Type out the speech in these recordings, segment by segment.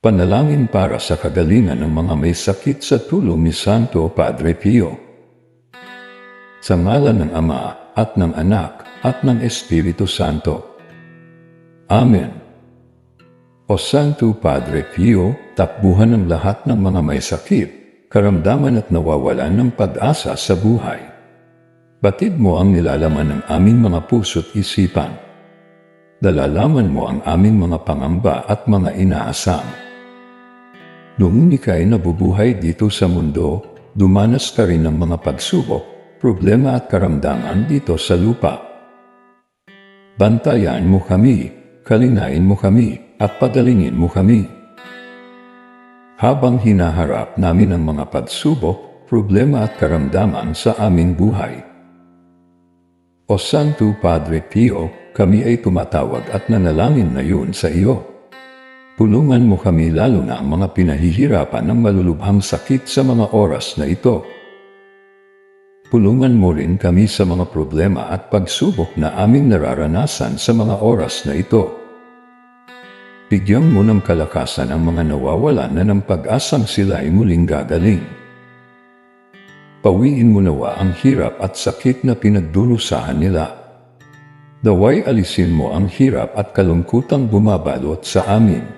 Panalangin para sa kagalingan ng mga may sakit sa tulong ni Santo Padre Pio. Sa ngalan ng Ama, at ng Anak, at ng Espiritu Santo. Amen. O Santo Padre Pio, takbuhan ng lahat ng mga may sakit, karamdaman at nawawalan ng pag-asa sa buhay. Batid mo ang nilalaman ng aming mga puso't isipan. Dalalaman mo ang aming mga pangamba at mga inaasam. Noong ika'y nabubuhay dito sa mundo, dumanas ka rin ng mga pagsubok, problema at karamdaman dito sa lupa. Bantayan mo kami, kalinain mo kami, at padalingin mo kami. Habang hinaharap namin ang mga pagsubok, problema at karamdaman sa aming buhay. O Santo Padre Pio, kami ay tumatawag at nanalangin ngayon sa iyo. Tulungan mo kami lalo na ang mga pinahihirapan ng malulubhang sakit sa mga oras na ito. Tulungan mo rin kami sa mga problema at pagsubok na aming nararanasan sa mga oras na ito. Bigyan mo ng kalakasan ang mga nawawalan na ng pag-asang sila ay muling gagaling. Pawiin mo nawa ang hirap at sakit na pinagdurusahan nila. Daway alisin mo ang hirap at kalungkutang bumabalot sa amin.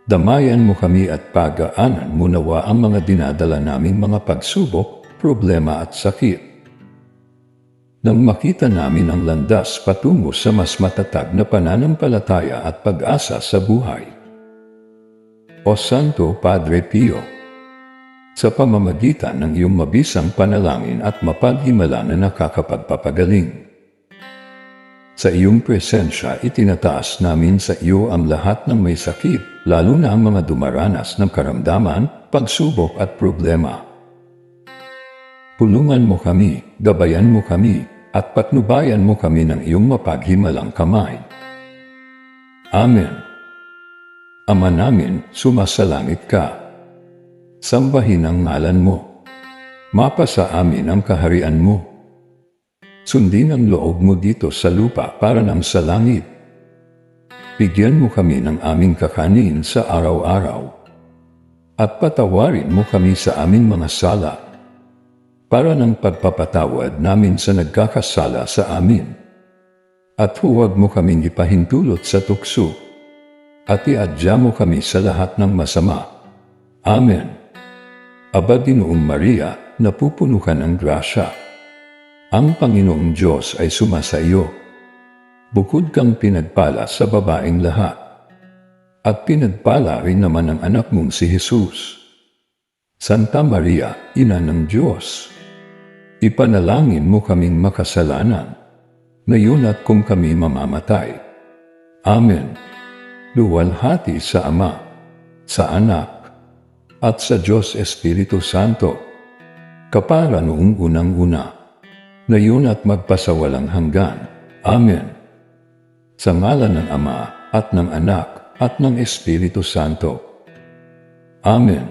Damayan mo kami at pagaanan mo nawa ang mga dinadala naming mga pagsubok, problema at sakit. Nang makita namin ang landas patungo sa mas matatag na pananampalataya at pag-asa sa buhay. O Santo Padre Pio, sa pamamagitan ng iyong mabisang panalangin at mapaghimala na nakakapagpapagaling, sa iyong presensya itinataas namin sa iyo ang lahat ng may sakit, lalo na ang mga dumaranas ng karamdaman, pagsubok at problema. Tulungan mo kami, gabayan mo kami, at patnubayan mo kami ng iyong mapaghimalang kamay. Amen. Ama namin, sumasalangit ka. Sambahin ang ngalan mo. Mapasa amin ang kaharian mo. Sundin ang loob mo dito sa lupa para nang sa langit. Bigyan mo kami ng aming kakanin sa araw-araw. At patawarin mo kami sa aming mga sala, para ng pagpapatawad namin sa nagkakasala sa amin. At huwag mo kaming ipahintulot sa tukso, at iadya mo kami sa lahat ng masama. Amen. Aba Ginoong Maria, napupuno ka ng grasya. Ang Panginoong Diyos ay sumasa iyo. Bukod kang pinagpala sa babaeng lahat, at pinagpala rin naman ang anak mong si Jesus. Santa Maria, Ina ng Diyos, ipanalangin mo kaming makasalanan, ngayon at kung kami mamamatay. Amen. Luwalhati sa Ama, sa Anak, at sa Diyos Espiritu Santo, kapara noong unang-una, ngayon at magpasawalang hanggan. Amen. Sa ngalan ng Ama, at ng Anak, at ng Espiritu Santo. Amen.